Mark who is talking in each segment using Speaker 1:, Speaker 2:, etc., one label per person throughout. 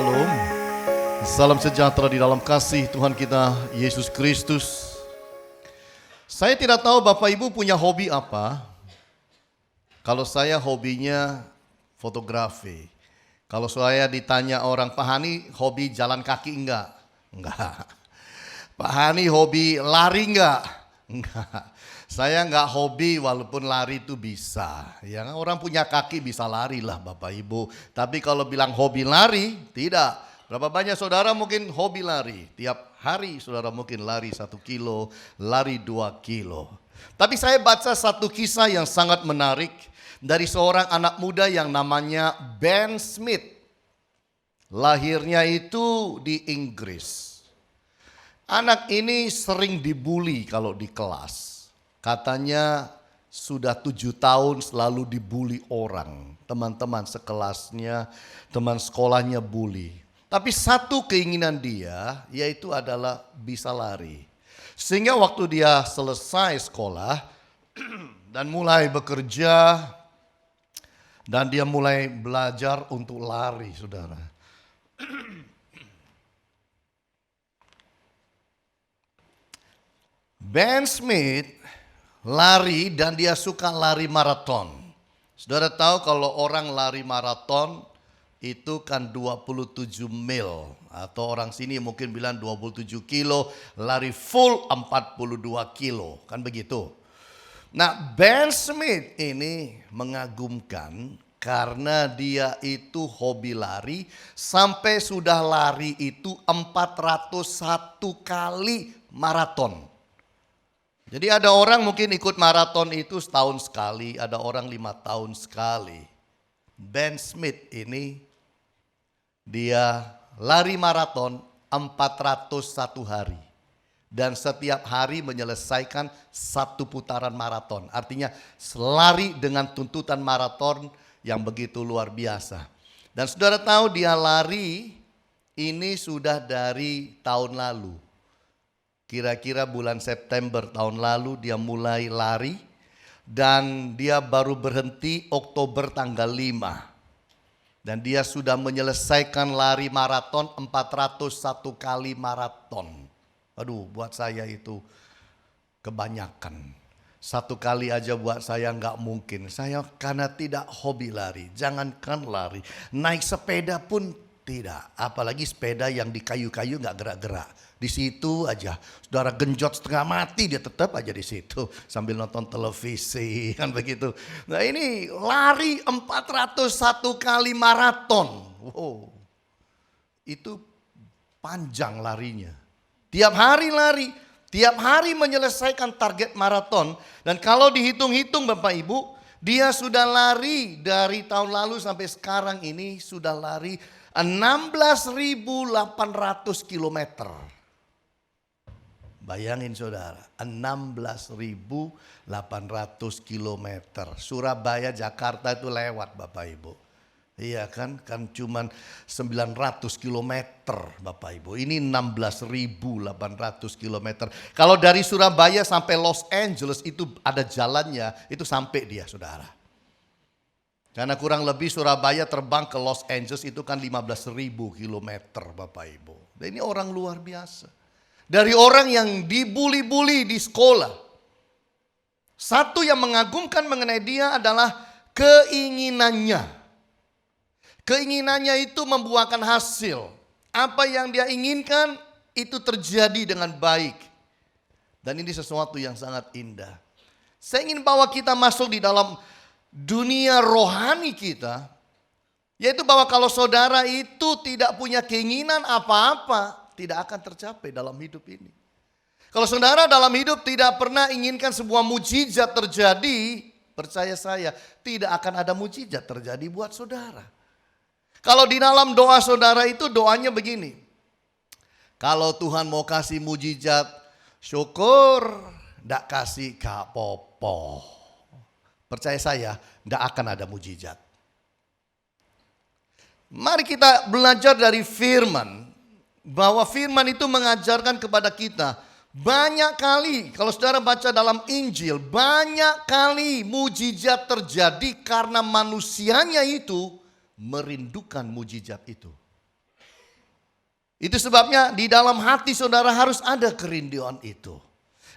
Speaker 1: Shalom. Salam sejahtera di dalam kasih Tuhan kita Yesus Kristus. Saya tidak tahu Bapak Ibu punya hobi apa. Kalau saya hobinya fotografi. Kalau saya ditanya orang, Pak Hani hobi jalan kaki enggak? Enggak. Pak Hani hobi lari enggak? Enggak. Saya enggak hobi walaupun lari itu bisa. Ya, orang punya kaki bisa lari lah Bapak Ibu. Tapi kalau bilang hobi lari, tidak. Berapa banyak saudara mungkin hobi lari? Tiap hari saudara mungkin lari 1 kilo, lari 2 kilo. Tapi saya baca satu kisah yang sangat menarik dari seorang anak muda yang namanya Ben Smith. Lahirnya itu di Inggris. Anak ini sering dibully kalau di kelas. Katanya sudah 7 tahun selalu dibully orang. Teman-teman sekelasnya, teman sekolahnya bully. Tapi satu keinginan dia yaitu adalah bisa lari. Sehingga waktu dia selesai sekolah dan mulai bekerja dan dia mulai belajar untuk lari, saudara. Ben Smith lari dan dia suka lari maraton. Saudara tahu kalau orang lari maraton itu kan 27 mil. Atau orang sini mungkin bilang 27 kilo, lari full 42 kilo. Kan begitu. Nah Ben Smith ini mengagumkan karena dia itu hobi lari. Sampai sudah lari itu 401 kali maraton. Jadi ada orang mungkin ikut maraton itu setahun sekali, ada orang 5 tahun sekali. Ben Smith ini dia lari maraton 401 hari. Dan setiap hari menyelesaikan 1 putaran maraton. Artinya lari dengan tuntutan maraton yang begitu luar biasa. Dan saudara tahu dia lari ini sudah dari tahun lalu. Kira-kira bulan September tahun lalu dia mulai lari dan dia baru berhenti Oktober tanggal 5. Dan dia sudah menyelesaikan lari maraton 401 kali maraton. Aduh, buat saya itu kebanyakan. 1 kali aja buat saya nggak mungkin. Saya karena tidak hobi lari, jangankan lari, naik sepeda pun tidak. Apalagi sepeda yang di kayu-kayu nggak gerak-gerak. Di situ aja, saudara genjot setengah mati dia tetap aja di situ sambil nonton televisi kan begitu. Nah ini lari 401 kali maraton. Wow, itu panjang larinya. Tiap hari lari, tiap hari menyelesaikan target maraton. Dan kalau dihitung-hitung Bapak Ibu, dia sudah lari dari tahun lalu sampai sekarang ini sudah lari 16.800 kilometer. Bayangin saudara, 16.800 kilometer. Surabaya, Jakarta itu lewat Bapak Ibu. Iya kan cuman 900 kilometer Bapak Ibu. Ini 16.800 kilometer. Kalau dari Surabaya sampai Los Angeles itu ada jalannya, itu sampai dia saudara. Karena kurang lebih Surabaya terbang ke Los Angeles itu kan 15.000 kilometer Bapak Ibu. Dan ini orang luar biasa. Dari orang yang dibuli-buli di sekolah. Satu yang mengagumkan mengenai dia adalah keinginannya. Keinginannya itu membuahkan hasil. Apa yang dia inginkan itu terjadi dengan baik. Dan ini sesuatu yang sangat indah. Saya ingin bawa kita masuk di dalam dunia rohani kita. Yaitu bahwa kalau saudara itu tidak punya keinginan apa-apa, tidak akan tercapai dalam hidup ini. Kalau saudara dalam hidup tidak pernah inginkan sebuah mujizat terjadi, percaya saya tidak akan ada mujizat terjadi buat saudara. Kalau di dalam doa saudara itu doanya begini. Kalau Tuhan mau kasih mujizat, syukur, ndak kasih gak popo. Percaya saya, ndak akan ada mujizat. Mari kita belajar dari firman. Bahwa firman itu mengajarkan kepada kita banyak kali, kalau saudara baca dalam Injil, banyak kali mujizat terjadi karena manusianya itu merindukan mujizat itu. Itu sebabnya di dalam hati saudara harus ada kerinduan itu.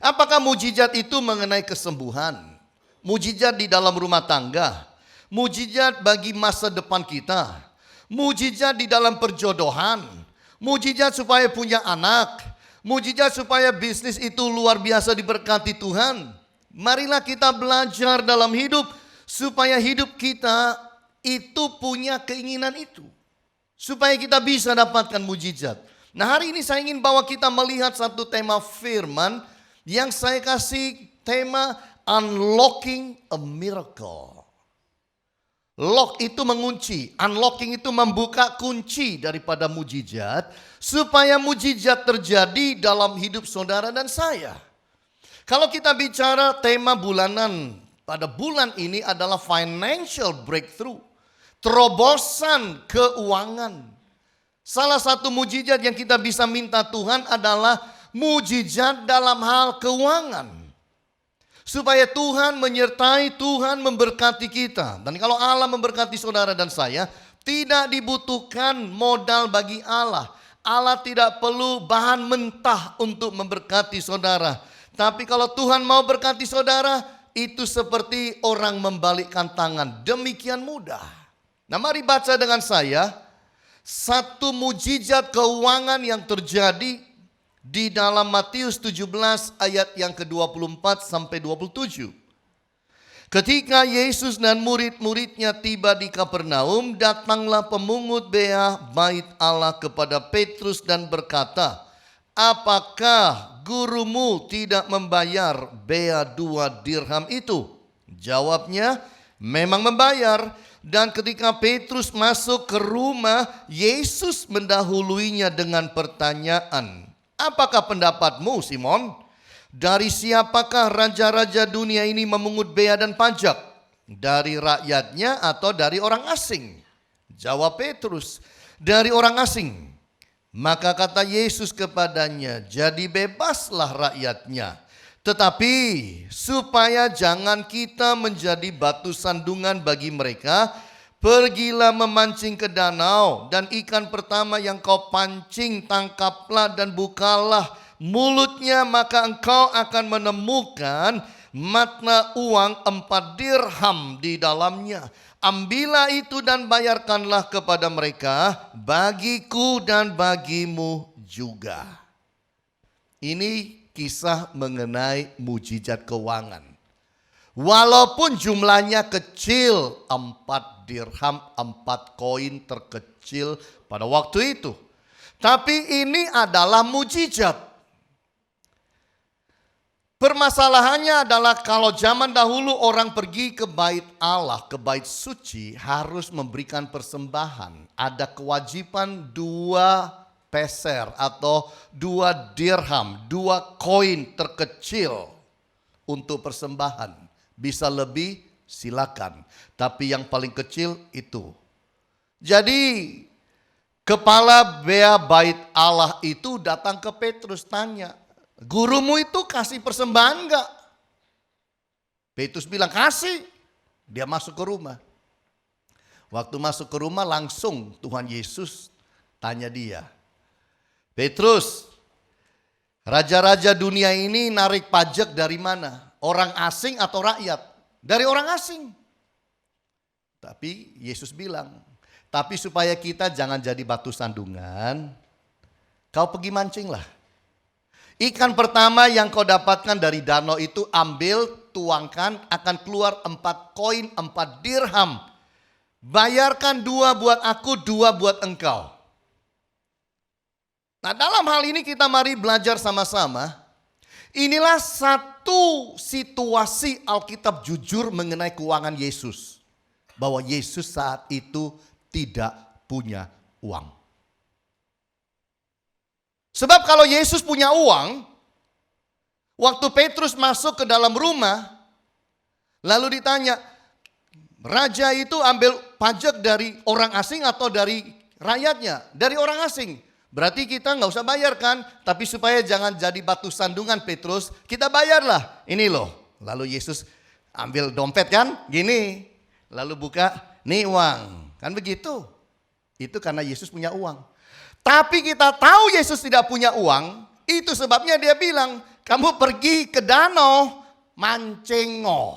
Speaker 1: Apakah mujizat itu mengenai kesembuhan? Mujizat di dalam rumah tangga? Mujizat bagi masa depan kita? Mujizat di dalam perjodohan? Mujizat supaya punya anak? Mujizat supaya bisnis itu luar biasa diberkati Tuhan? Marilah kita belajar dalam hidup supaya hidup kita itu punya keinginan itu. Supaya kita bisa dapatkan mujizat. Nah, hari ini saya ingin bawa kita melihat satu tema firman yang saya kasih tema Unlocking a Miracle. Lock itu mengunci, unlocking itu membuka kunci daripada mujizat supaya mujizat terjadi dalam hidup saudara dan saya. Kalau kita bicara tema bulanan pada bulan ini adalah financial breakthrough, terobosan keuangan. Salah satu mujizat yang kita bisa minta Tuhan adalah mujizat dalam hal keuangan. Supaya Tuhan menyertai, Tuhan memberkati kita. Dan kalau Allah memberkati saudara dan saya, tidak dibutuhkan modal bagi Allah. Allah tidak perlu bahan mentah untuk memberkati saudara. Tapi kalau Tuhan mau berkati saudara, itu seperti orang membalikkan tangan. Demikian mudah. Nah, mari baca dengan saya satu mujizat keuangan yang terjadi di dalam Matius 17 ayat yang ke-24 sampai 27. Ketika Yesus dan murid-muridnya tiba di Kapernaum, datanglah pemungut bea bait Allah kepada Petrus dan berkata, "Apakah gurumu tidak membayar bea 2 dirham itu?" Jawabnya, "Memang membayar." Dan ketika Petrus masuk ke rumah, Yesus mendahuluinya dengan pertanyaan, "Apakah pendapatmu, Simon? Dari siapakah raja-raja dunia ini memungut bea dan pajak? Dari rakyatnya atau dari orang asing?" Jawab Petrus, "Dari orang asing." Maka kata Yesus kepadanya, "Jadi bebaslah rakyatnya. Tetapi supaya jangan kita menjadi batu sandungan bagi mereka, pergilah memancing ke danau, dan ikan pertama yang kau pancing tangkaplah dan bukalah mulutnya, maka engkau akan menemukan mata uang 4 dirham di dalamnya. Ambillah itu dan bayarkanlah kepada mereka, bagiku dan bagimu juga." Ini kisah mengenai mujizat keuangan. Walaupun jumlahnya kecil, 4 dirham, 4 koin terkecil pada waktu itu. Tapi ini adalah mujizat. Permasalahannya adalah kalau zaman dahulu orang pergi ke bait Allah, ke bait suci, harus memberikan persembahan. Ada kewajiban 2 peser atau 2 dirham, 2 koin terkecil untuk persembahan. Bisa lebih silakan, tapi yang paling kecil itu. Jadi kepala bea bait Allah itu datang ke Petrus tanya, "Gurumu itu kasih persembahan enggak?" Petrus bilang, "Kasih." Dia masuk ke rumah. Waktu masuk ke rumah langsung Tuhan Yesus tanya dia, "Petrus, raja-raja dunia ini narik pajak dari mana? Orang asing atau rakyat?" "Dari orang asing." Tapi Yesus bilang, "Tapi supaya kita jangan jadi batu sandungan, kau pergi mancinglah. Ikan pertama yang kau dapatkan dari danau itu ambil, tuangkan, akan keluar 4 koin, 4 dirham. Bayarkan 2 buat aku, 2 buat engkau." Nah, dalam hal ini kita mari belajar sama-sama. Inilah satu situasi Alkitab jujur mengenai keuangan Yesus. Bahwa Yesus saat itu tidak punya uang. Sebab kalau Yesus punya uang, waktu Petrus masuk ke dalam rumah, lalu ditanya, "Raja itu ambil pajak dari orang asing atau dari rakyatnya?" "Dari orang asing." "Berarti kita nggak usah bayar kan? Tapi supaya jangan jadi batu sandungan Petrus, kita bayarlah. Ini loh." Lalu Yesus ambil dompet kan, gini. Lalu buka, "Nih uang." Kan begitu. Itu karena Yesus punya uang. Tapi kita tahu Yesus tidak punya uang, itu sebabnya dia bilang, kamu pergi ke danau, mancengo.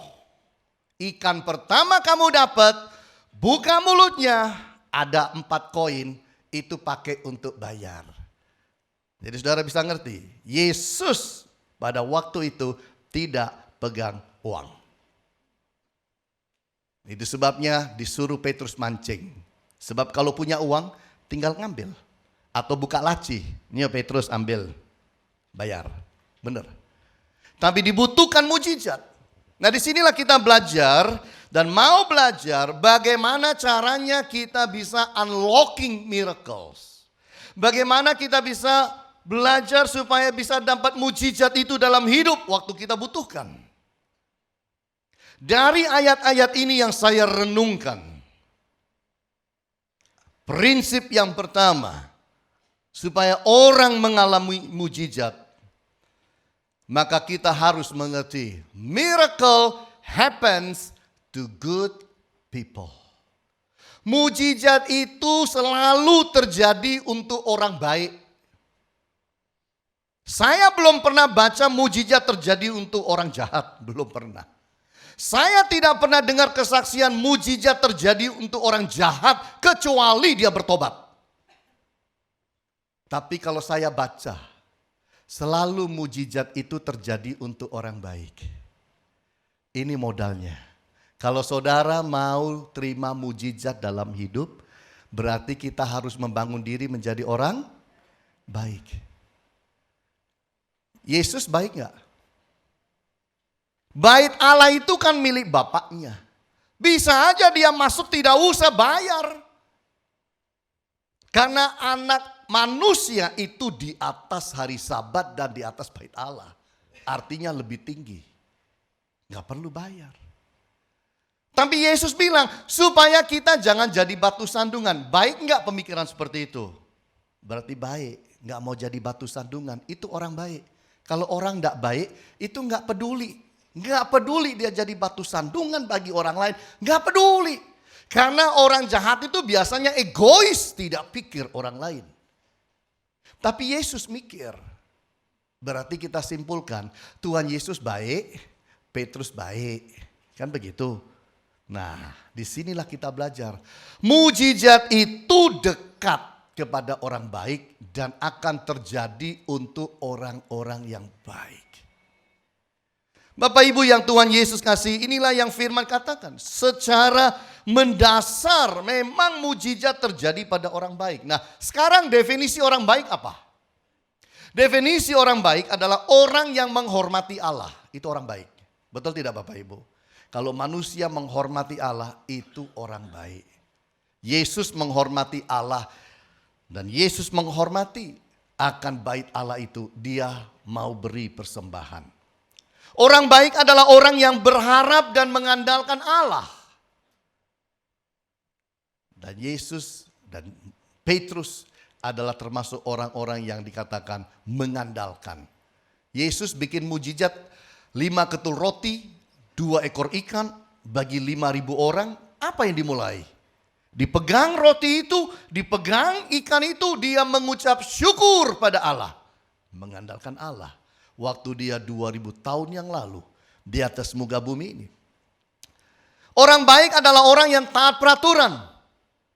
Speaker 1: Ikan pertama kamu dapat, buka mulutnya, ada 4 koin, itu pakai untuk bayar. Jadi saudara bisa ngerti, Yesus pada waktu itu tidak pegang uang. Itu sebabnya disuruh Petrus mancing. Sebab kalau punya uang, tinggal ngambil. Atau buka laci, ini Petrus ambil, bayar, benar. Tapi dibutuhkan mujizat. Nah disinilah kita belajar dan mau belajar bagaimana caranya kita bisa unlocking miracles. Bagaimana kita bisa belajar supaya bisa dapat mujizat itu dalam hidup waktu kita butuhkan. Dari ayat-ayat ini yang saya renungkan, prinsip yang pertama, supaya orang mengalami mujizat, maka kita harus mengerti miracle happens to good people. Mujizat itu selalu terjadi untuk orang baik. Saya belum pernah baca mujizat terjadi untuk orang jahat, belum pernah. Saya tidak pernah dengar kesaksian mujizat terjadi untuk orang jahat kecuali dia bertobat. Tapi kalau saya baca, selalu mujizat itu terjadi untuk orang baik. Ini modalnya. Kalau saudara mau terima mujizat dalam hidup, berarti kita harus membangun diri menjadi orang baik. Yesus baik gak? Bait Allah itu kan milik Bapaknya. Bisa aja dia masuk tidak usah bayar. Karena anak manusia itu di atas hari Sabat dan di atas bait Allah. Artinya lebih tinggi. Gak perlu bayar. Tapi Yesus bilang supaya kita jangan jadi batu sandungan. Baik gak pemikiran seperti itu? Berarti baik. Gak mau jadi batu sandungan. Itu orang baik. Kalau orang gak baik itu gak peduli. Gak peduli dia jadi batu sandungan bagi orang lain. Gak peduli. Karena orang jahat itu biasanya egois, tidak pikir orang lain. Tapi Yesus mikir. Berarti kita simpulkan, Tuhan Yesus baik, Petrus baik. Kan begitu. Nah, disinilah kita belajar. Mujizat itu dekat kepada orang baik dan akan terjadi untuk orang-orang yang baik. Bapak Ibu yang Tuhan Yesus kasih, inilah yang firman katakan. Secara mendasar memang mujizat terjadi pada orang baik. Nah sekarang definisi orang baik apa? Definisi orang baik adalah orang yang menghormati Allah. Itu orang baik. Betul tidak Bapak Ibu? Kalau manusia menghormati Allah itu orang baik. Yesus menghormati Allah. Dan Yesus menghormati akan bait Allah itu. Dia mau beri persembahan. Orang baik adalah orang yang berharap dan mengandalkan Allah. Dan Yesus dan Petrus adalah termasuk orang-orang yang dikatakan mengandalkan. Yesus bikin mujizat 5 ketul roti, 2 ekor ikan bagi 5.000 orang. Apa yang dimulai? Dipegang roti itu, dipegang ikan itu, dia mengucap syukur pada Allah. Mengandalkan Allah. Waktu dia 2000 tahun yang lalu di atas muka bumi ini. Orang baik adalah orang yang taat peraturan.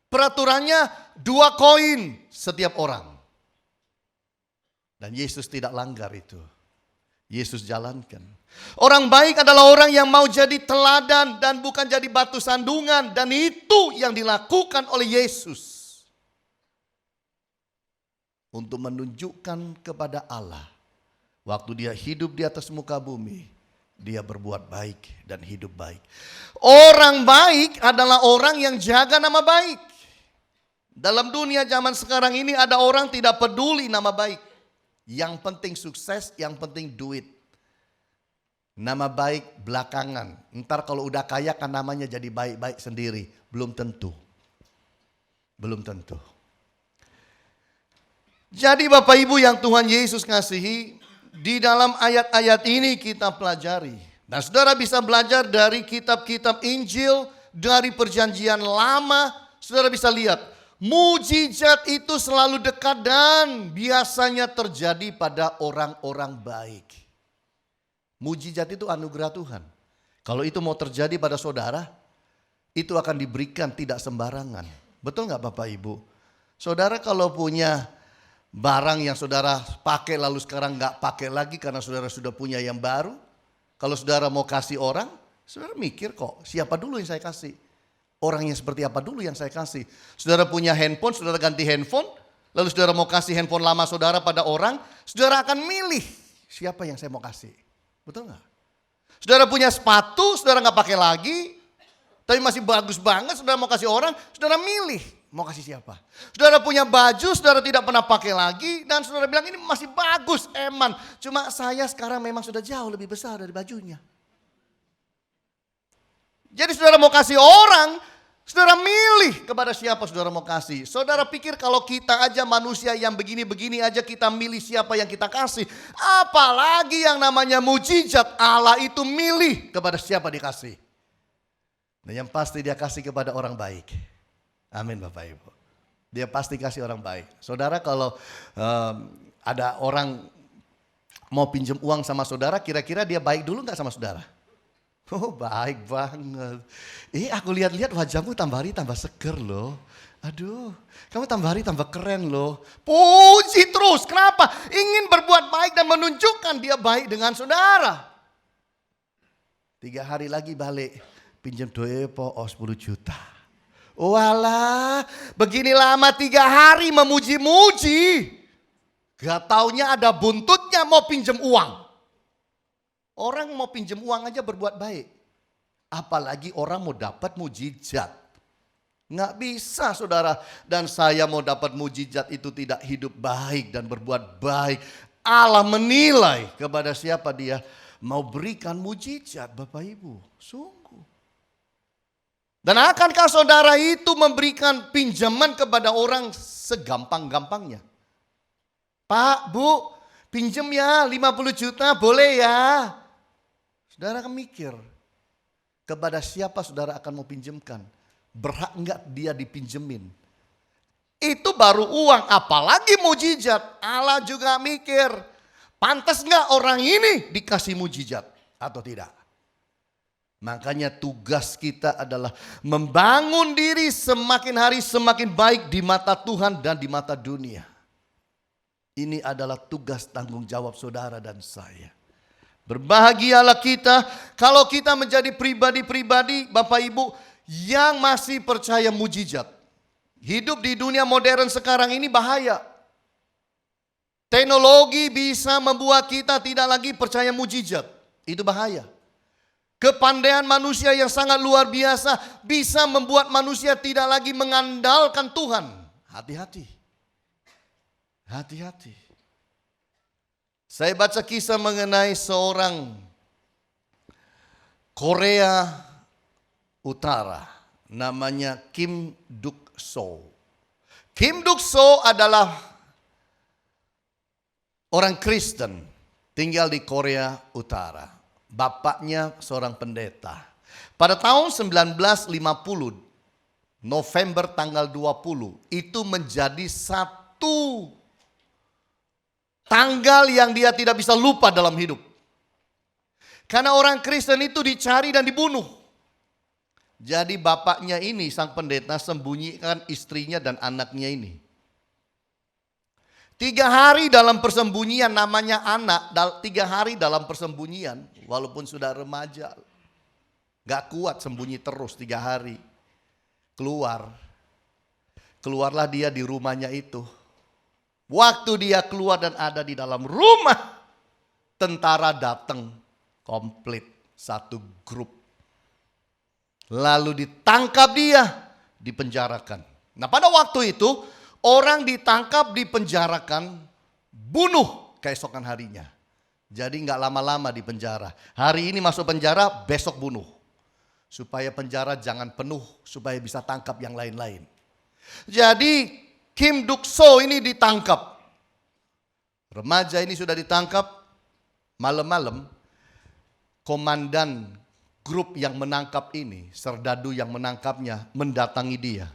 Speaker 1: Peraturannya 2 koin setiap orang. Dan Yesus tidak langgar itu. Yesus jalankan. Orang baik adalah orang yang mau jadi teladan dan bukan jadi batu sandungan. Dan itu yang dilakukan oleh Yesus. Untuk menunjukkan kepada Allah. Waktu dia hidup di atas muka bumi, dia berbuat baik dan hidup baik. Orang baik adalah orang yang jaga nama baik. Dalam dunia zaman sekarang ini ada orang tidak peduli nama baik. Yang penting sukses, yang penting duit. Nama baik belakangan. Ntar kalau udah kaya kan namanya jadi baik-baik sendiri. Belum tentu. Belum tentu. Jadi Bapak Ibu yang Tuhan Yesus kasihi, di dalam ayat-ayat ini kita pelajari. Nah saudara bisa belajar dari kitab-kitab Injil, dari perjanjian lama. Saudara bisa lihat Mujizat itu selalu dekat dan biasanya terjadi pada orang-orang baik. Mujizat itu anugerah Tuhan. Kalau itu mau terjadi pada saudara, itu akan diberikan tidak sembarangan. Betul nggak Bapak Ibu? Saudara kalau punya barang yang saudara pakai lalu sekarang nggak pakai lagi karena saudara sudah punya yang baru. Kalau saudara mau kasih orang, saudara mikir kok siapa dulu yang saya kasih. Orangnya seperti apa dulu yang saya kasih. Saudara punya handphone, saudara ganti handphone. Lalu saudara mau kasih handphone lama saudara pada orang. Saudara akan milih siapa yang saya mau kasih. Betul nggak? Saudara punya sepatu, saudara nggak pakai lagi. Tapi masih bagus banget, saudara mau kasih orang. Saudara milih mau kasih siapa. Saudara punya baju, saudara tidak pernah pakai lagi. Dan saudara bilang ini masih bagus, eman. Cuma saya sekarang memang sudah jauh lebih besar dari bajunya. Jadi saudara mau kasih orang, saudara milih kepada siapa saudara mau kasih. Saudara pikir kalau kita aja manusia yang begini-begini aja kita milih siapa yang kita kasih. Apalagi yang namanya mujizat, Allah itu milih kepada siapa dikasih. Nah yang pasti dia kasih kepada orang baik. Amin Bapak Ibu. Dia pasti kasih orang baik. Saudara kalau ada orang mau pinjam uang sama saudara, kira-kira dia baik dulu gak sama saudara? Oh baik banget. Aku lihat-lihat wajahmu tambah hari tambah seger loh. Aduh, kamu tambah hari tambah keren loh. Puji terus, kenapa? Ingin berbuat baik dan menunjukkan dia baik dengan saudara. 3 hari lagi balik, pinjam doepo 10 juta. Walah, begini lama 3 hari memuji-muji. Gak taunya ada buntutnya mau pinjam uang. Orang mau pinjam uang aja berbuat baik. Apalagi orang mau dapat mujizat. Nggak bisa saudara. Dan saya mau dapat mujizat itu tidak hidup baik dan berbuat baik. Allah menilai kepada siapa dia mau berikan mujizat Bapak Ibu. Sungguh. Dan akankah saudara itu memberikan pinjaman kepada orang segampang-gampangnya? Pak, Bu, pinjem ya 50 juta boleh ya. Saudara akan mikir kepada siapa saudara akan mau pinjemkan. Berhak enggak dia dipinjemin. Itu baru uang, apalagi mujizat. Allah juga mikir, pantas enggak orang ini dikasih mujizat atau tidak. Makanya tugas kita adalah membangun diri semakin hari semakin baik di mata Tuhan dan di mata dunia. Ini adalah tugas tanggung jawab saudara dan saya. Berbahagialah kita kalau kita menjadi pribadi-pribadi Bapak Ibu yang masih percaya mujizat. Hidup di dunia modern sekarang ini bahaya. Teknologi bisa membuat kita tidak lagi percaya mujizat. Itu bahaya. Kepandaian manusia yang sangat luar biasa bisa membuat manusia tidak lagi mengandalkan Tuhan. Hati-hati. Hati-hati. Saya baca kisah mengenai seorang Korea Utara. Namanya Kim Duk-so. Kim Duk-so adalah orang Kristen tinggal di Korea Utara. Bapaknya seorang pendeta. Pada tahun 1950, November tanggal 20, itu menjadi satu tanggal yang dia tidak bisa lupa dalam hidup. Karena orang Kristen itu dicari dan dibunuh. Jadi bapaknya ini, sang pendeta, sembunyikan istrinya dan anaknya ini. 3 hari dalam persembunyian, namanya anak, 3 hari dalam persembunyian. Walaupun sudah remaja. Gak kuat sembunyi terus 3 hari. Keluarlah dia di rumahnya itu. Waktu dia keluar dan ada di dalam rumah, tentara datang komplit, satu grup. Lalu ditangkap dia, dipenjarakan. Nah pada waktu itu, orang ditangkap, dipenjarakan, bunuh keesokan harinya. Jadi nggak lama-lama di penjara. Hari ini masuk penjara, besok bunuh. Supaya penjara jangan penuh, supaya bisa tangkap yang lain-lain. Jadi Kim Duk-so ini ditangkap. Remaja ini sudah ditangkap. Malam-malam komandan grup yang menangkap ini, serdadu yang menangkapnya, mendatangi dia.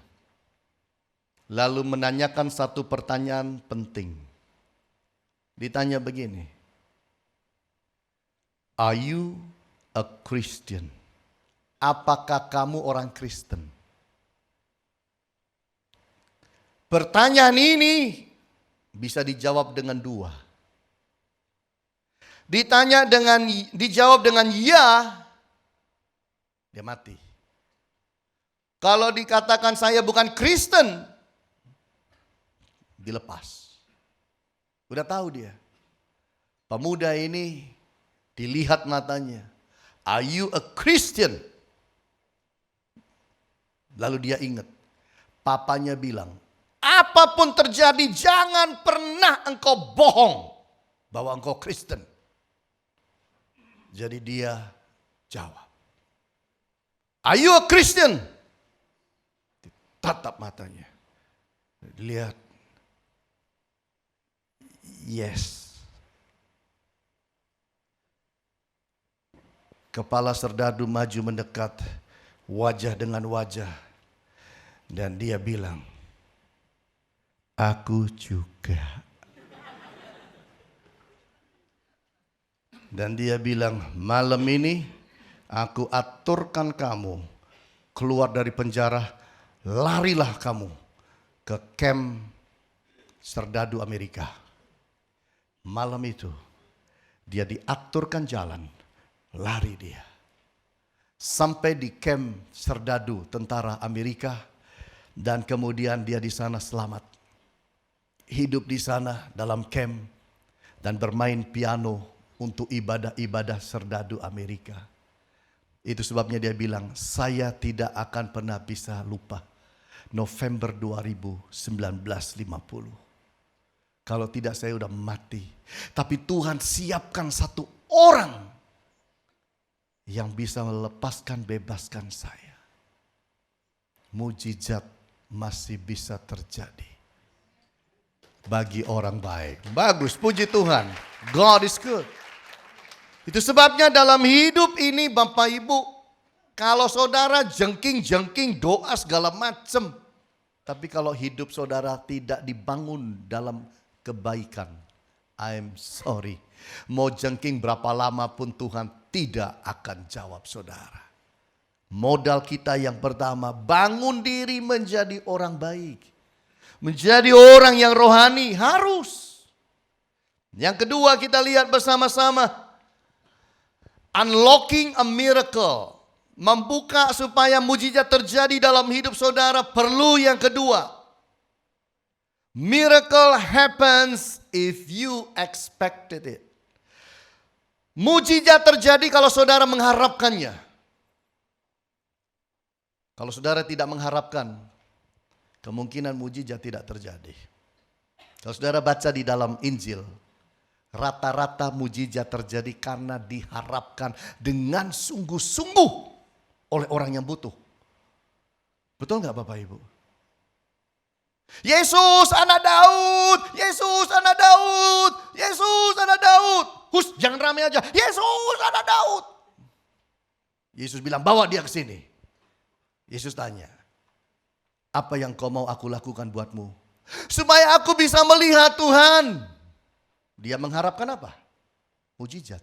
Speaker 1: lalu menanyakan satu pertanyaan penting. Ditanya begini, "Are you a Christian?" Apakah kamu orang Kristen? Pertanyaan ini bisa dijawab dengan dua. Dijawab dengan ya, dia mati. Kalau dikatakan saya bukan Kristen, dilepas. Udah tahu dia. Pemuda ini dilihat matanya. "Are you a Christian?" Lalu dia ingat, papanya bilang, apapun terjadi jangan pernah engkau bohong bahwa engkau Kristen. Jadi dia jawab, "Are you a Christian?" Tatap matanya. Lihat, yes. Kepala serdadu maju mendekat, wajah dengan wajah. Dan dia bilang, "Aku juga." Dan dia bilang, "Malam ini aku aturkan kamu keluar dari penjara, larilah kamu ke camp serdadu Amerika." Malam itu dia diaturkan jalan, lari dia. Sampai di camp serdadu tentara Amerika. Dan kemudian dia di sana selamat. Hidup di sana dalam camp dan bermain piano untuk ibadah-ibadah serdadu Amerika. Itu sebabnya dia bilang, "Saya tidak akan pernah bisa lupa November 1950. Kalau tidak saya udah mati. Tapi Tuhan siapkan satu orang yang bisa melepaskan, bebaskan saya." Mujizat masih bisa terjadi bagi orang baik. Bagus, puji Tuhan. God is good. Itu sebabnya dalam hidup ini Bapak Ibu, kalau saudara jengking-jengking doa segala macam, tapi kalau hidup saudara tidak dibangun dalam kebaikan, I'm sorry. Mau jengking berapa lama pun Tuhan tidak akan jawab saudara. Modal kita yang pertama, bangun diri menjadi orang baik. Menjadi orang yang rohani, harus. Yang kedua kita lihat bersama-sama. Unlocking a miracle. Membuka supaya mujizat terjadi dalam hidup saudara, perlu yang kedua. Miracle happens if you expected it. Mujizat terjadi kalau saudara mengharapkannya. Kalau saudara tidak mengharapkan, kemungkinan mujizat tidak terjadi. Kalau saudara baca di dalam Injil, rata-rata mujizat terjadi karena diharapkan dengan sungguh-sungguh oleh orang yang butuh. Betul nggak Bapak Ibu? Yesus anak Daud, Yesus anak Daud, Yesus anak Daud. Hus, jangan ramai aja. Yesus anak Daud. Yesus bilang, "Bawa dia ke sini." Yesus tanya, "Apa yang kau mau aku lakukan buatmu?" "Supaya aku bisa melihat Tuhan." Dia mengharapkan apa? Mujizat.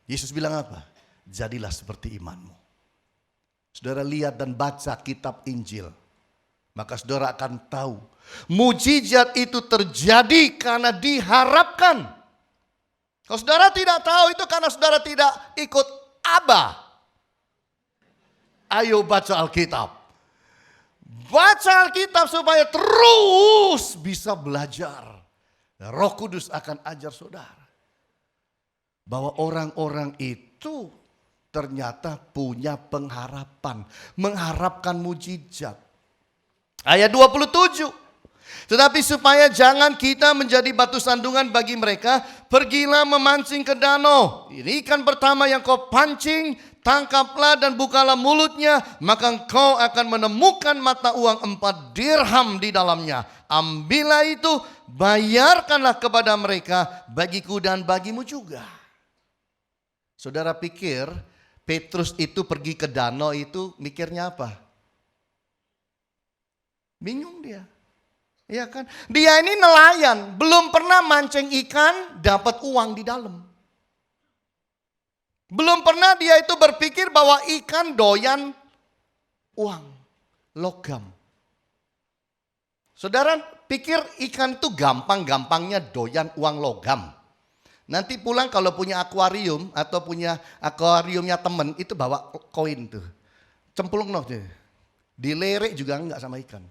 Speaker 1: Yesus bilang apa? "Jadilah seperti imanmu." Saudara lihat dan baca kitab Injil, maka saudara akan tahu mujizat itu terjadi karena diharapkan. Kalau saudara tidak tahu, itu karena saudara tidak ikut Abah. Ayo baca Alkitab. Baca Alkitab supaya terus bisa belajar. Roh Kudus akan ajar saudara. Bahwa orang-orang itu ternyata punya pengharapan. Mengharapkan mujizat. Ayat 27. "Tetapi supaya jangan kita menjadi batu sandungan bagi mereka, pergilah memancing ke danau. Ini ikan pertama yang kau pancing, tangkaplah dan bukalah mulutnya, maka engkau akan menemukan mata uang 4 dirham di dalamnya. Ambillah itu, bayarkanlah kepada mereka, bagiku dan bagimu juga." Saudara pikir Petrus itu pergi ke danau itu mikirnya apa? Bingung dia. Iya kan? Dia ini nelayan, belum pernah mancing ikan, dapat uang di dalam. Belum pernah dia itu berpikir bahwa ikan doyan uang, logam. Saudara pikir ikan itu gampang-gampangnya doyan uang logam. Nanti pulang kalau punya akuarium atau punya akuariumnya temen, itu bawa koin tuh. Cemplung noh deh. Dilerek juga enggak sama ikan.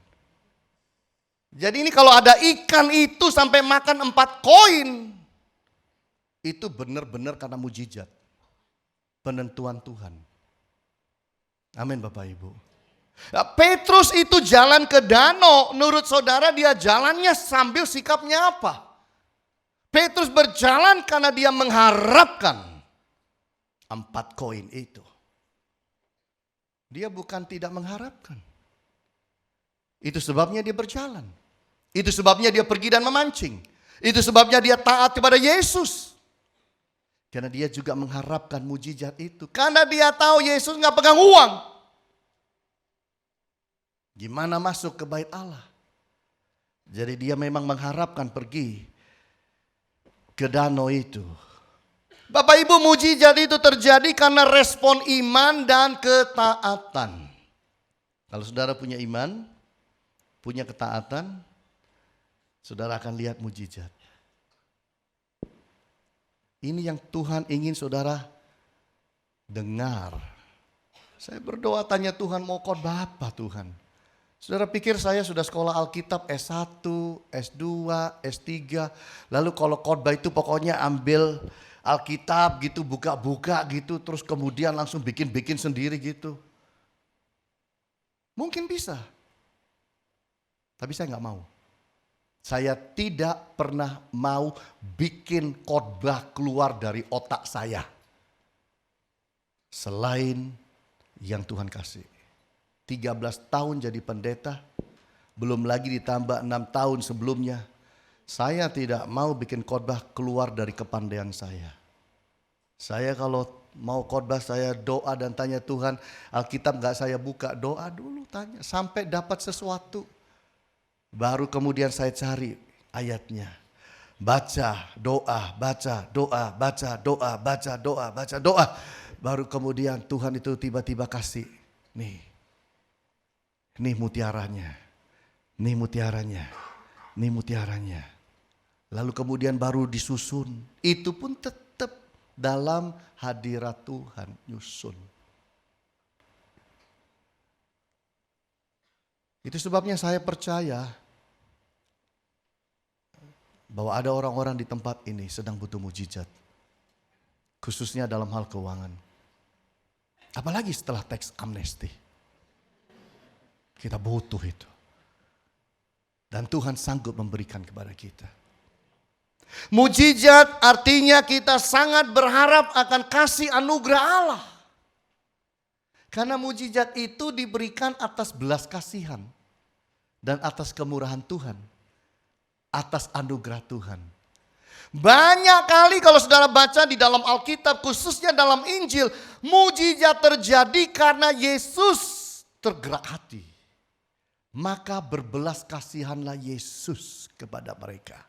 Speaker 1: Jadi ini kalau ada ikan itu sampai makan 4 koin. Itu benar-benar karena mujizat. Penentuan Tuhan. Amin Bapak Ibu. Nah, Petrus itu jalan ke danau. Menurut saudara dia jalannya sambil sikapnya apa? Petrus berjalan karena dia mengharapkan 4 koin itu. Dia bukan tidak mengharapkan. Itu sebabnya dia berjalan. Itu sebabnya dia pergi dan memancing. Itu sebabnya dia taat kepada Yesus. Karena dia juga mengharapkan mujizat itu. Karena dia tahu Yesus nggak pegang uang. Gimana masuk ke bait Allah? Jadi dia memang mengharapkan pergi ke danau itu. Bapak Ibu, mujizat itu terjadi karena respon iman dan ketaatan. Kalau saudara punya iman, punya ketaatan, saudara akan lihat mujizat. Ini yang Tuhan ingin saudara dengar. Saya berdoa tanya Tuhan, mau khotbah apa Tuhan? Saudara pikir saya sudah sekolah Alkitab S1, S2, S3. Lalu kalau khotbah itu pokoknya ambil Alkitab gitu, buka-buka gitu. Terus kemudian langsung bikin-bikin sendiri gitu. Mungkin bisa. Tapi saya nggak mau. Saya tidak pernah mau bikin khotbah keluar dari otak saya. Selain yang Tuhan kasih. 13 tahun jadi pendeta, belum lagi ditambah 6 tahun sebelumnya. Saya tidak mau bikin khotbah keluar dari kepandaian saya. Saya kalau mau khotbah saya doa dan tanya Tuhan, Alkitab gak saya buka, doa dulu tanya sampai dapat sesuatu. Baru kemudian saya cari ayatnya. Baca, doa, baca, doa, baca, doa, baca, doa, baca, doa. Baru kemudian Tuhan itu tiba-tiba kasih, nih mutiaranya, nih mutiaranya, nih mutiaranya. Lalu kemudian baru disusun. Itu pun tetap dalam hadirat Tuhan nyusun. Itu sebabnya saya percaya bahwa ada orang-orang di tempat ini sedang butuh mujizat. Khususnya dalam hal keuangan. Apalagi setelah teks amnesti. Kita butuh itu. Dan Tuhan sanggup memberikan kepada kita. Mujizat artinya kita sangat berharap akan kasih anugerah Allah. Karena mujizat itu diberikan atas belas kasihan. Dan atas kemurahan Tuhan. Atas anugerah Tuhan. Banyak kali kalau saudara baca di dalam Alkitab, khususnya dalam Injil, mujizat terjadi karena Yesus tergerak hati. Maka berbelas kasihanlah Yesus kepada mereka.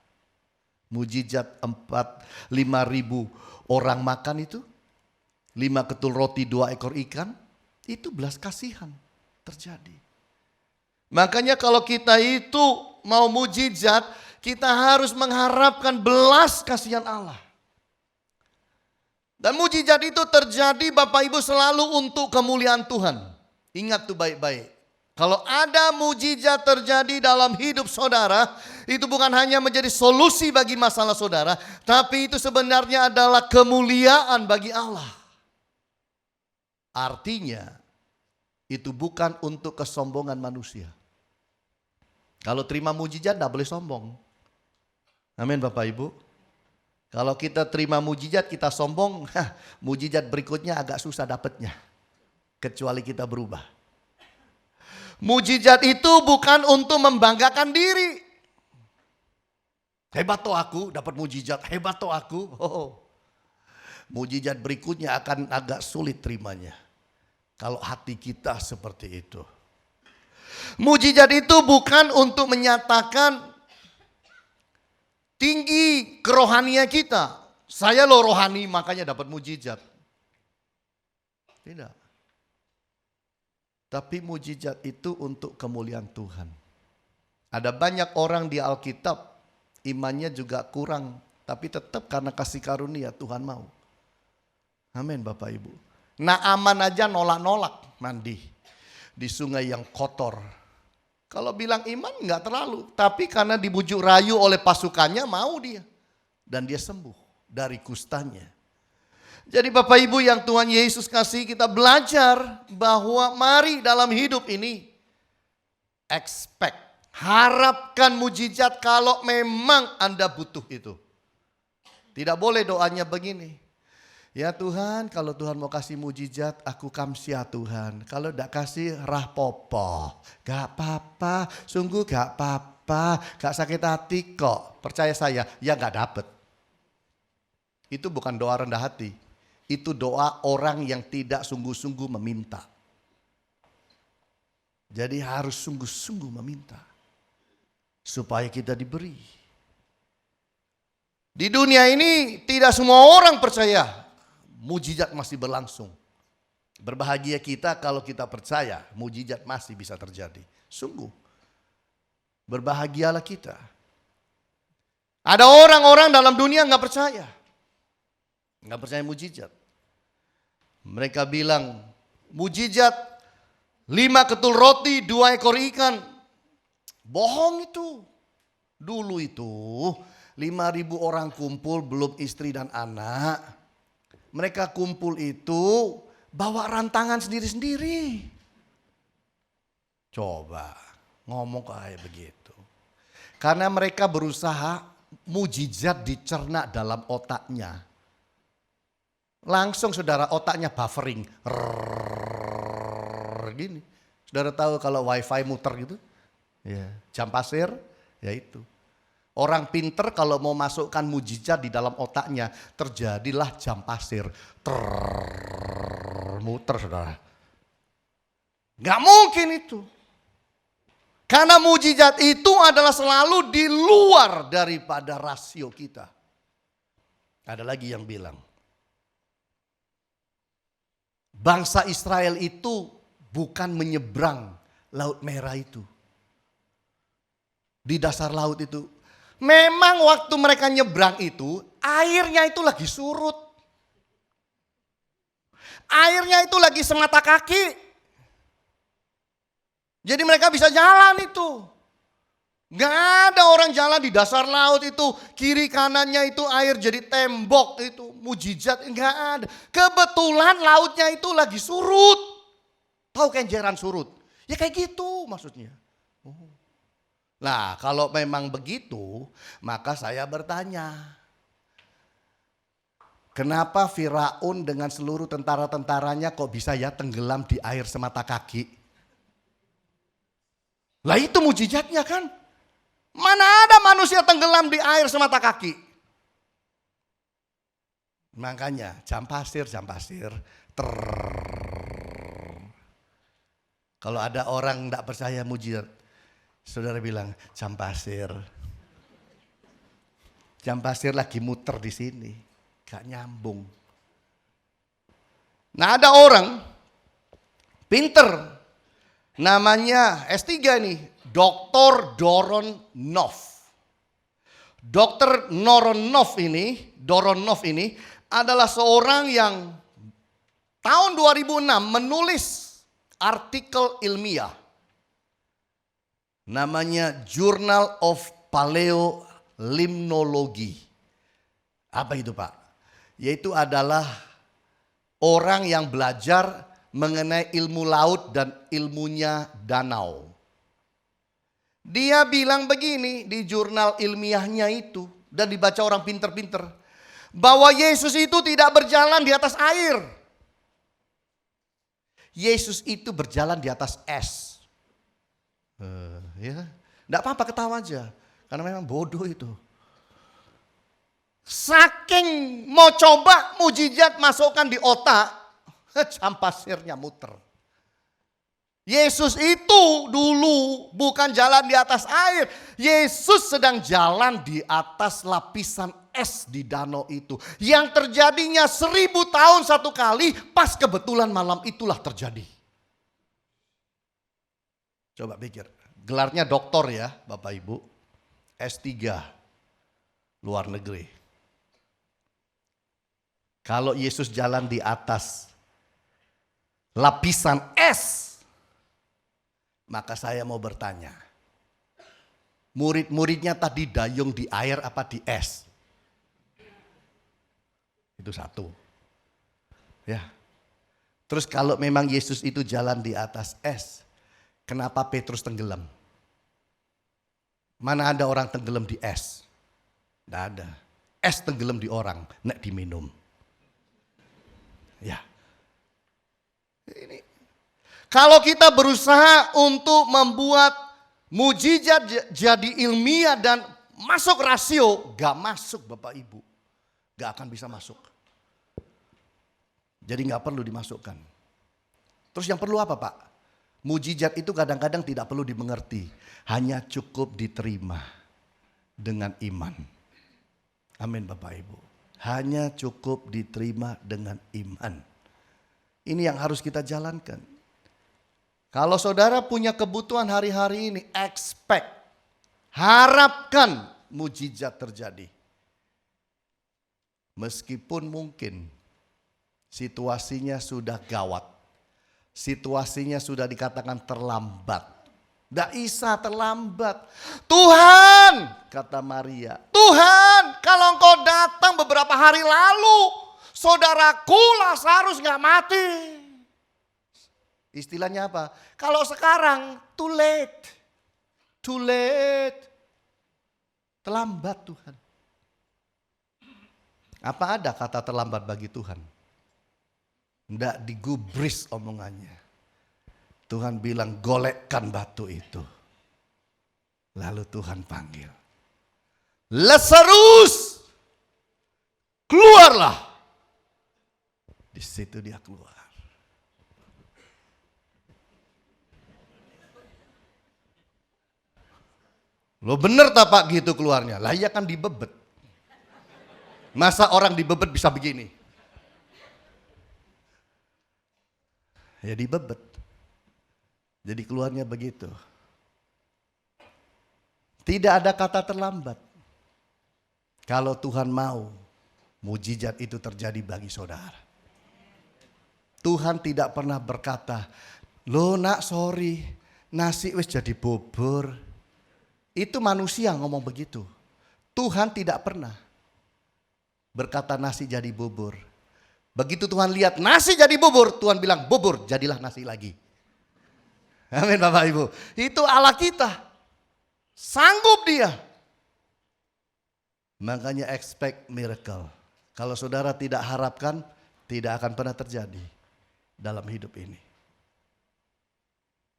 Speaker 1: Mujizat 5.000 orang makan itu, 5 ketul roti 2 ekor ikan, itu belas kasihan terjadi. Makanya kalau kita itu mau mujizat, kita harus mengharapkan belas kasihan Allah. Dan mujizat itu terjadi Bapak Ibu selalu untuk kemuliaan Tuhan. Ingat tuh baik-baik. Kalau ada mujizat terjadi dalam hidup saudara, itu bukan hanya menjadi solusi bagi masalah saudara, tapi itu sebenarnya adalah kemuliaan bagi Allah. Artinya, itu bukan untuk kesombongan manusia. Kalau terima mujizat tidak boleh sombong. Amin Bapak Ibu. Kalau kita terima mujizat kita sombong, mujizat berikutnya agak susah dapatnya. Kecuali kita berubah. Mujizat itu bukan untuk membanggakan diri. Hebat toh aku dapat mujizat, hebat toh aku. Mujizat berikutnya akan agak sulit terimanya. Kalau hati kita seperti itu. Mujizat itu bukan untuk menyatakan tinggi kerohanian kita. Saya loh rohani makanya dapat mujizat. Tidak. Tapi mujizat itu untuk kemuliaan Tuhan. Ada banyak orang di Alkitab imannya juga kurang. Tapi tetap karena kasih karunia Tuhan mau. Amin Bapak Ibu. Naaman aja nolak-nolak mandi di sungai yang kotor. Kalau bilang iman enggak terlalu. Tapi karena dibujuk rayu oleh pasukannya mau dia. Dan dia sembuh dari kustanya. Jadi Bapak Ibu yang Tuhan Yesus kasih, kita belajar bahwa mari dalam hidup ini expect. Harapkan mujizat kalau memang Anda butuh itu. Tidak boleh doanya begini. Ya Tuhan, kalau Tuhan mau kasih mujizat, aku kamsia Tuhan. Kalau tidak kasih, rahpopo. Gak apa-apa, sungguh gak apa-apa. Gak sakit hati kok. Percaya saya, ya gak dapet. Itu bukan doa rendah hati. Itu doa orang yang tidak sungguh-sungguh meminta. Jadi harus sungguh-sungguh meminta. Supaya kita diberi. Di dunia ini tidak semua orang percaya mujizat masih berlangsung. Berbahagia kita kalau kita percaya mujizat masih bisa terjadi. Sungguh. Berbahagialah kita. Ada orang-orang dalam dunia nggak percaya. Nggak percaya mujizat. Mereka bilang mujizat 5 ketul roti, 2 ekor ikan. Bohong itu. Dulu itu 5.000 orang kumpul belum istri dan anak. Mereka kumpul itu bawa rantangan sendiri-sendiri. Coba ngomong kayak begitu. Karena mereka berusaha mujizat dicerna dalam otaknya. Langsung saudara otaknya buffering. Gini. Saudara tahu kalau wifi muter gitu? Ya, jam pasir, ya itu. Orang pinter kalau mau masukkan mujizat di dalam otaknya, terjadilah jam pasir. Muter saudara. Gak mungkin itu. Karena mujizat itu adalah selalu di luar daripada rasio kita. Ada lagi yang bilang, bangsa Israel itu bukan menyeberang Laut Merah itu. Di dasar laut itu. Memang waktu mereka nyebrang itu, airnya itu lagi surut. Airnya itu lagi semata kaki. Jadi mereka bisa jalan itu. Gak ada orang jalan di dasar laut itu. Kiri kanannya itu air jadi tembok itu. Mujizat gak ada. Kebetulan lautnya itu lagi surut. Tahu kenjeran surut? Ya kayak gitu maksudnya. Nah kalau memang begitu, maka saya bertanya. Kenapa Firaun dengan seluruh tentara-tentaranya kok bisa ya tenggelam di air semata kaki? Lah itu mujizatnya kan. Mana ada manusia tenggelam di air semata kaki? Makanya jam pasir. Kalau ada orang tidak percaya mujizat. Saudara bilang, jam pasir. Jam pasir lagi muter di sini. Gak nyambung. Nah ada orang pinter. Namanya S3 nih. Dr. Doron Noff. Dr. Doronov ini adalah seorang yang tahun 2006 menulis artikel ilmiah. Namanya Journal of Paleolimnology. Apa itu Pak? Yaitu adalah orang yang belajar mengenai ilmu laut dan ilmunya danau. Dia bilang begini di jurnal ilmiahnya itu dan dibaca orang pinter-pinter. Bahwa Yesus itu tidak berjalan di atas air. Yesus itu berjalan di atas es. Ya, enggak apa-apa ketawa aja. Karena memang bodoh itu. Saking mau coba mujizat masukkan di otak, jam pasirnya muter. Yesus itu dulu bukan jalan di atas air. Yesus sedang jalan di atas lapisan es di danau itu. Yang terjadinya 1000 tahun satu kali, pas kebetulan malam itulah terjadi. Coba pikir, gelarnya doktor ya Bapak Ibu. S3, luar negeri. Kalau Yesus jalan di atas lapisan es, maka saya mau bertanya, murid-muridnya tadi dayung di air apa di es? Itu satu. Ya. Terus kalau memang Yesus itu jalan di atas es, kenapa Petrus tenggelam? Mana ada orang tenggelam di es? Tidak ada. Es tenggelam di orang, nek diminum. Ya. Ini. Kalau kita berusaha untuk membuat mujizat jadi ilmiah dan masuk rasio, gak masuk Bapak Ibu. Gak akan bisa masuk. Jadi gak perlu dimasukkan. Terus yang perlu apa Pak? Mujizat itu kadang-kadang tidak perlu dimengerti. Hanya cukup diterima dengan iman. Amin Bapak Ibu. Hanya cukup diterima dengan iman. Ini yang harus kita jalankan. Kalau saudara punya kebutuhan hari-hari ini, expect, harapkan mujizat terjadi. Meskipun mungkin situasinya sudah gawat, situasinya sudah dikatakan terlambat. Tidak bisa terlambat. Tuhan, kata Maria, Tuhan kalau engkau datang beberapa hari lalu, saudaraku Lazarus gak mati. Istilahnya apa? Kalau sekarang too late. Too late. Terlambat Tuhan. Apa ada kata terlambat bagi Tuhan? Tidak digubris omongannya. Tuhan bilang golekkan batu itu. Lalu Tuhan panggil. Lazarus, keluarlah. Di situ dia keluar. Lo bener tak Pak gitu keluarnya? Lah iya kan dibebet. Masa orang dibebet bisa begini? Ya dibebet. Jadi keluarnya begitu. Tidak ada kata terlambat. Kalau Tuhan mau, mujizat itu terjadi bagi saudara. Tuhan tidak pernah berkata, lo nak sorry, nasi wis jadi bubur. Itu manusia ngomong begitu. Tuhan tidak pernah berkata nasi jadi bubur. Begitu Tuhan lihat nasi jadi bubur, Tuhan bilang bubur jadilah nasi lagi. Amin Bapak Ibu. Itu Allah kita. Sanggup dia. Makanya expect miracle. Kalau saudara tidak harapkan, tidak akan pernah terjadi dalam hidup ini.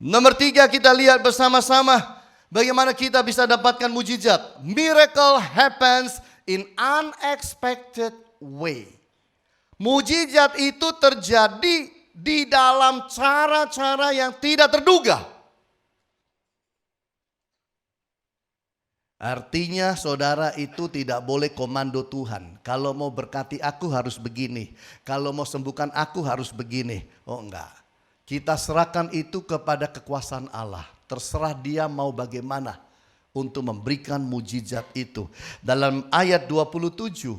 Speaker 1: Nomor 3 kita lihat bersama-sama. Bagaimana kita bisa dapatkan mujizat? Miracle happens in unexpected way. Mujizat itu terjadi di dalam cara-cara yang tidak terduga. Artinya saudara itu tidak boleh komando Tuhan. Kalau mau berkati aku harus begini. Kalau mau sembuhkan aku harus begini. Oh enggak. Kita serahkan itu kepada kekuasaan Allah. Terserah dia mau bagaimana untuk memberikan mujizat itu. Dalam ayat 27,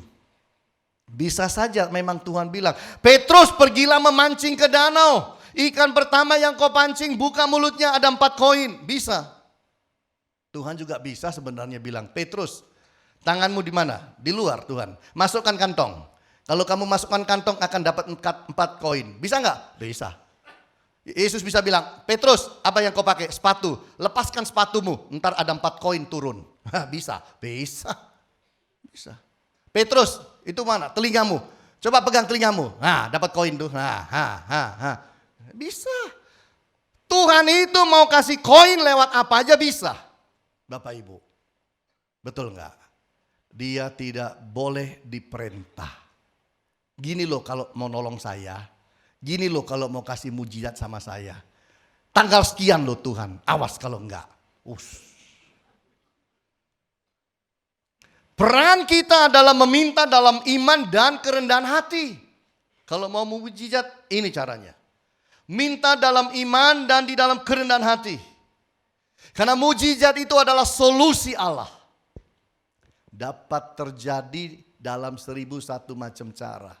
Speaker 1: bisa saja memang Tuhan bilang, Petrus pergilah memancing ke danau. Ikan pertama yang kau pancing buka mulutnya ada 4 koin. Bisa. Tuhan juga bisa sebenarnya bilang, Petrus tanganmu di mana? Di luar Tuhan. Masukkan kantong. Kalau kamu masukkan kantong akan dapat 4 koin. Bisa enggak? Bisa. Yesus bisa bilang, Petrus apa yang kau pakai? Sepatu. Lepaskan sepatumu, ntar ada 4 koin turun. Bisa. Bisa. Bisa. Petrus itu mana? Telingamu. Coba pegang telingamu. Nah dapat koin tuh. Bisa. Tuhan itu mau kasih koin lewat apa aja bisa. Bapak Ibu. Betul enggak? Dia tidak boleh diperintah. Gini loh kalau mau nolong saya. Gini loh kalau mau kasih mujizat sama saya. Tanggal sekian loh Tuhan, awas kalau enggak. Peran kita adalah meminta dalam iman dan kerendahan hati. Kalau mau mujizat, ini caranya. Minta dalam iman dan di dalam kerendahan hati. Karena mujizat itu adalah solusi Allah. Dapat terjadi dalam 1001 macam cara.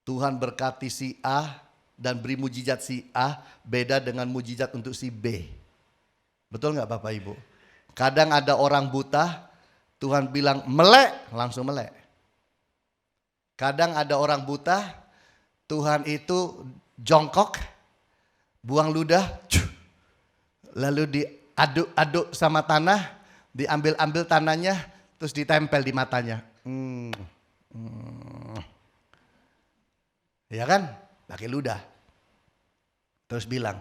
Speaker 1: Tuhan berkati si A dan beri mujizat si A beda dengan mujizat untuk si B. Betul nggak Bapak Ibu? Kadang ada orang buta, Tuhan bilang melek, langsung melek. Kadang ada orang buta, Tuhan itu jongkok, buang ludah, lalu diaduk-aduk sama tanah, diambil-ambil tanahnya, terus ditempel di matanya. Ya kan? Pakai ludah. Terus bilang,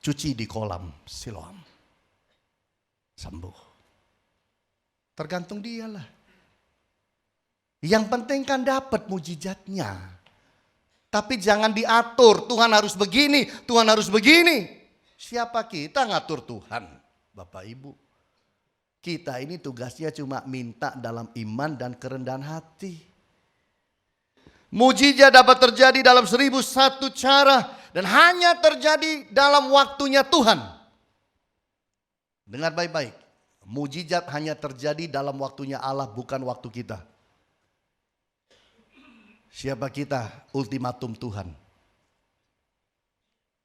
Speaker 1: cuci di kolam Siloam. Sembuh. Tergantung dialah. Yang penting kan dapat mujizatnya. Tapi jangan diatur, Tuhan harus begini, Tuhan harus begini. Siapa kita ngatur Tuhan? Bapak Ibu. Kita ini tugasnya cuma minta dalam iman dan kerendahan hati. Mujizat dapat terjadi dalam 1001 cara dan hanya terjadi dalam waktunya Tuhan. Dengar baik-baik. Mujizat hanya terjadi dalam waktunya Allah, bukan waktu kita. Siapa kita? Ultimatum Tuhan.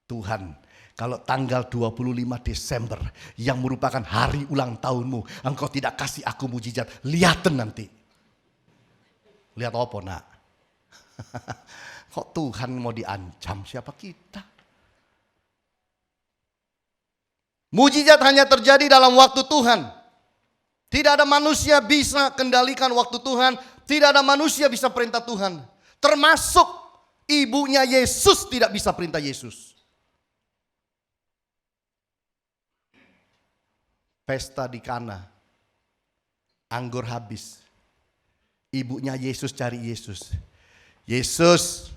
Speaker 1: Tuhan, kalau tanggal 25 Desember yang merupakan hari ulang tahunmu, engkau tidak kasih aku mujizat, lihatin nanti. Lihat apa nak? Kok Tuhan mau diancam, siapa kita? Mujizat hanya terjadi dalam waktu Tuhan. Tidak ada manusia bisa kendalikan waktu Tuhan. Tidak ada manusia bisa perintah Tuhan. Termasuk ibunya Yesus tidak bisa perintah Yesus. Pesta di Kana, anggur habis. Ibunya Yesus cari Yesus. Yesus,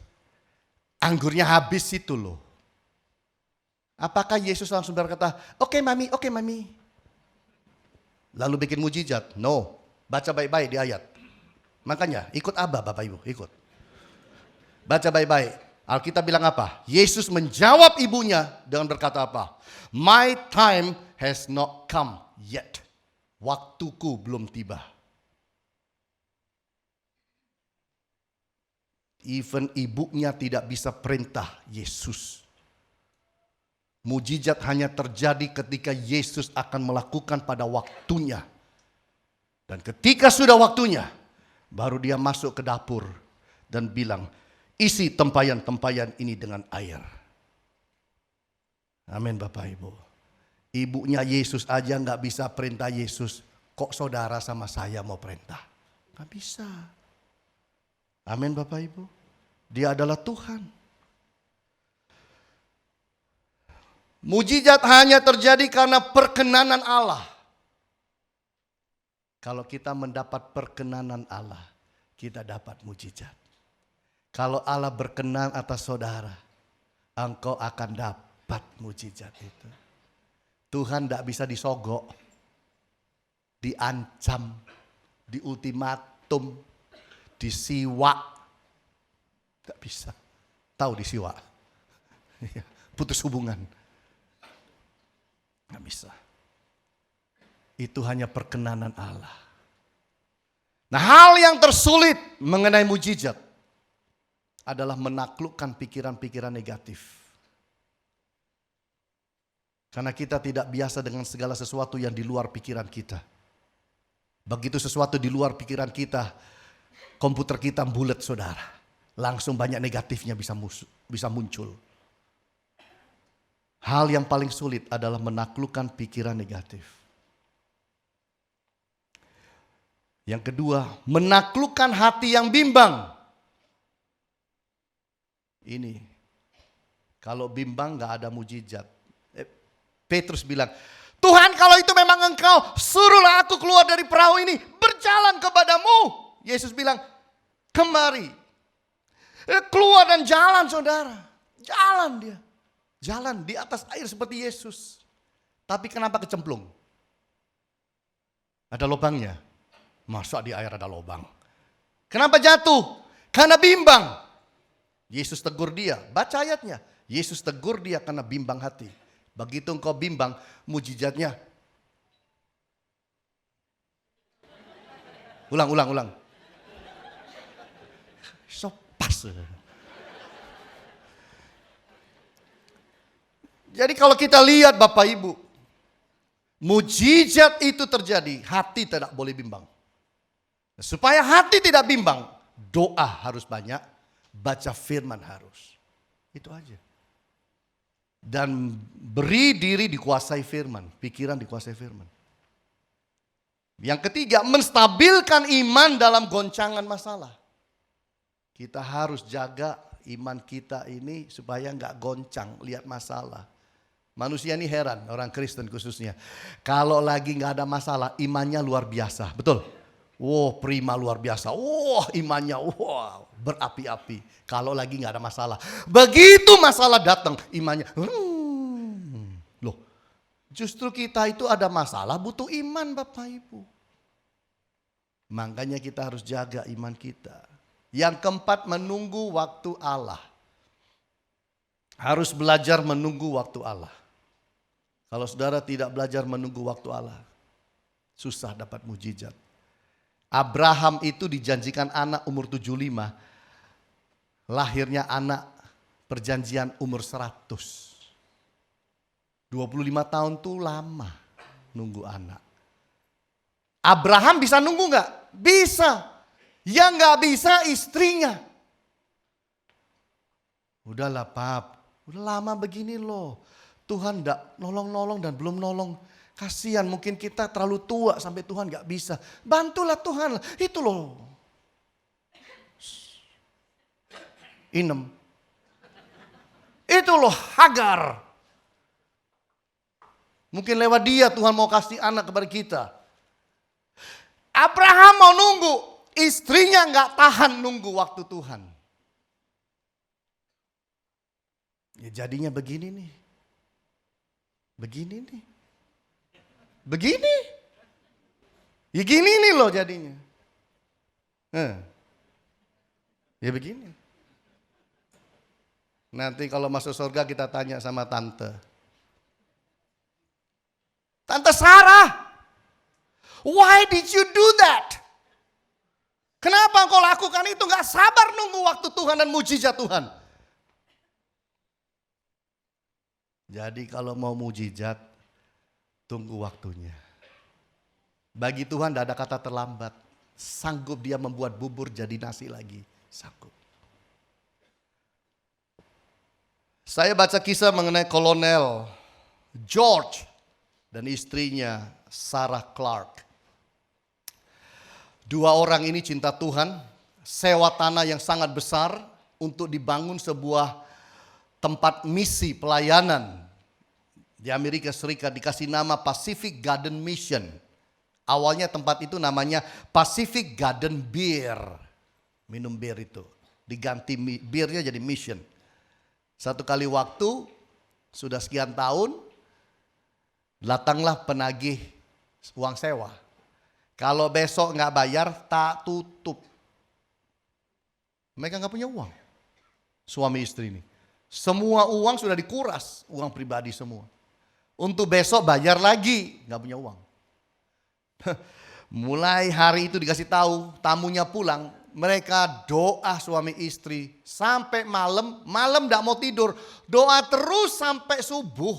Speaker 1: anggurnya habis itu loh. Apakah Yesus langsung berkata, oke mami. Lalu bikin mujizat? No. Baca baik-baik di ayat. Makanya ikut Abah Bapak Ibu, ikut. Baca baik-baik. Alkitab bilang apa? Yesus menjawab ibunya dengan berkata apa? My time has not come yet. Waktuku belum tiba. Even ibunya tidak bisa perintah Yesus. Mujizat hanya terjadi ketika Yesus akan melakukan pada waktunya. Dan ketika sudah waktunya, baru dia masuk ke dapur dan bilang, isi tempayan-tempayan ini dengan air. Amin Bapak Ibu. Ibunya Yesus aja gak bisa perintah Yesus. Kok saudara sama saya mau perintah? Gak bisa. Amin Bapak Ibu. Dia adalah Tuhan. Mujizat hanya terjadi karena perkenanan Allah. Kalau kita mendapat perkenanan Allah, kita dapat mujizat. Kalau Allah berkenan atas saudara, engkau akan dapat mujizat itu. Tuhan tidak bisa disogok, diancam, diultimatum, disiwak. Tidak bisa. Tahu disiwak? Putus hubungan. Tidak bisa. Itu hanya perkenanan Allah. Nah, hal yang tersulit mengenai mujizat adalah menaklukkan pikiran-pikiran negatif. Karena kita tidak biasa dengan segala sesuatu yang di luar pikiran kita. Begitu sesuatu di luar pikiran kita, komputer kita bulat saudara. Langsung banyak negatifnya bisa muncul. Hal yang paling sulit adalah menaklukkan pikiran negatif. Yang kedua, menaklukkan hati yang bimbang. Ini, kalau bimbang gak ada mujizat. Petrus bilang, Tuhan kalau itu memang engkau, suruhlah aku keluar dari perahu ini, berjalan kepadamu. Yesus bilang, kemari. Keluar dan jalan saudara. Jalan dia. Jalan di atas air seperti Yesus. Tapi kenapa kecemplung? Ada lubangnya. Masa di air ada lubang? Kenapa jatuh? Karena bimbang. Yesus tegur dia. Baca ayatnya. Yesus tegur dia karena bimbang hati. Begitu engkau bimbang, mujizatnya. Ulang. So pas. Jadi kalau kita lihat Bapak Ibu, mujizat itu terjadi, hati tidak boleh bimbang. Supaya hati tidak bimbang, doa harus banyak, baca firman harus. Itu aja. Dan beri diri dikuasai firman, pikiran dikuasai firman. Yang ketiga, menstabilkan iman dalam goncangan masalah. Kita harus jaga iman kita ini supaya nggak goncang lihat masalah. Manusia ini heran, orang Kristen khususnya. Kalau lagi nggak ada masalah, imannya luar biasa, betul? Wow, prima luar biasa. Wow, imannya wow, berapi-api. Kalau lagi nggak ada masalah, begitu masalah datang, imannya. Loh, justru kita itu ada masalah, butuh iman, Bapak Ibu. Makanya kita harus jaga iman kita. Yang keempat, menunggu waktu Allah. Harus belajar menunggu waktu Allah. Kalau saudara tidak belajar menunggu waktu Allah, susah dapat mujizat. Abraham itu dijanjikan anak umur 75. Lahirnya anak perjanjian umur 100. 25 tahun tuh lama nunggu anak. Abraham bisa nunggu gak? Bisa. Yang gak bisa istrinya. Udahlah Pap, udah lama begini loh. Tuhan gak nolong-nolong dan belum nolong. Kasihan, mungkin kita terlalu tua sampai Tuhan gak bisa. Bantulah Tuhan, itu loh. Inem. Itu loh Hagar. Mungkin lewat dia Tuhan mau kasih anak kepada kita. Abraham mau nunggu, istrinya gak tahan nunggu waktu Tuhan. Ya jadinya begini nih. Begini nih. Begini. Ya gini nih loh jadinya. Ya begini. Nanti kalau masuk surga kita tanya sama tante. Tante Sarah, why did you do that? Kenapa engkau lakukan itu? Gak sabar nunggu waktu Tuhan dan mujizat Tuhan. Jadi kalau mau mujizat, tunggu waktunya. Bagi Tuhan tidak ada kata terlambat. Sanggup dia membuat bubur jadi nasi lagi. Sanggup. Saya baca kisah mengenai Kolonel George dan istrinya Sarah Clark. Dua orang ini cinta Tuhan, sewa tanah yang sangat besar untuk dibangun sebuah tempat misi pelayanan di Amerika Serikat, dikasih nama Pacific Garden Mission. Awalnya tempat itu namanya Pacific Garden Beer. Minum bir itu. Diganti birnya jadi mission. Satu kali waktu, sudah sekian tahun, datanglah penagih uang sewa. Kalau besok nggak bayar, tak tutup. Mereka nggak punya uang. Suami istri ini. Semua uang sudah dikuras, uang pribadi semua. Untuk besok bayar lagi, nggak punya uang. Mulai hari itu dikasih tahu, tamunya pulang, mereka doa suami istri sampai malam nggak mau tidur, doa terus sampai subuh.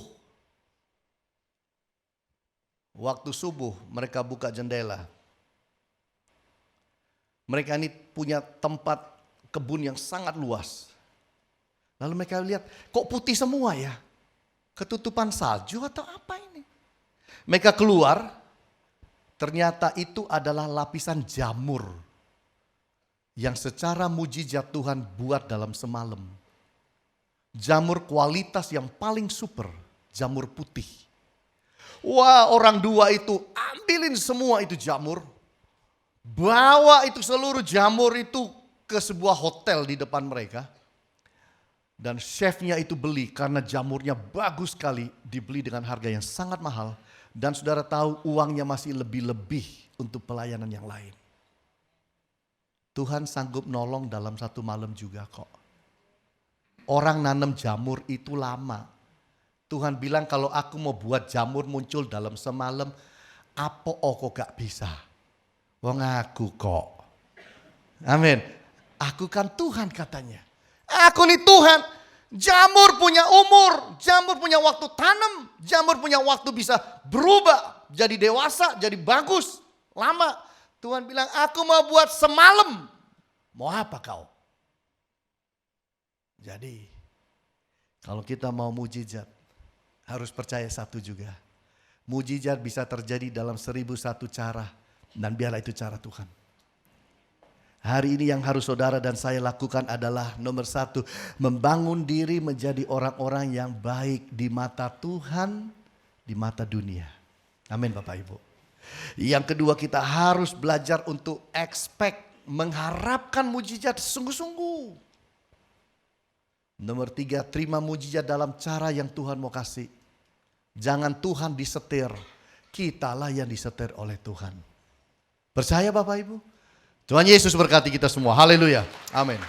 Speaker 1: Waktu subuh mereka buka jendela. Mereka ini punya tempat kebun yang sangat luas. Lalu mereka lihat, kok putih semua ya? Ketutupan salju atau apa ini? Mereka keluar, ternyata itu adalah lapisan jamur. Yang secara mujizat Tuhan buat dalam semalam. Jamur kualitas yang paling super, jamur putih. Wah, orang dua itu ambilin semua itu jamur. Bawa itu seluruh jamur itu ke sebuah hotel di depan mereka. Dan chefnya itu beli karena jamurnya bagus sekali, dibeli dengan harga yang sangat mahal. Dan saudara tahu uangnya masih lebih-lebih untuk pelayanan yang lain. Tuhan sanggup nolong dalam satu malam juga kok. Orang nanam jamur itu lama. Tuhan bilang kalau aku mau buat jamur muncul dalam semalam, apa kok gak bisa? Wong aku kok. Amin. Aku kan Tuhan katanya. Aku nih Tuhan. Jamur punya umur, jamur punya waktu tanam, jamur punya waktu bisa berubah, jadi dewasa, jadi bagus, lama. Tuhan bilang, aku mau buat semalam. Mau apa kau? Jadi, kalau kita mau mujizat, harus percaya satu juga. Mujizat bisa terjadi dalam 1001 cara, dan biarlah itu cara Tuhan. Hari ini yang harus saudara dan saya lakukan adalah nomor 1, membangun diri menjadi orang-orang yang baik di mata Tuhan, di mata dunia. Amin Bapak Ibu. Yang kedua, kita harus belajar untuk mengharapkan mujizat sungguh-sungguh. Nomor 3, terima mujizat dalam cara yang Tuhan mau kasih. Jangan Tuhan disetir, kitalah yang disetir oleh Tuhan. Percaya Bapak Ibu? Tuhan Yesus berkati kita semua. Haleluya. Amin.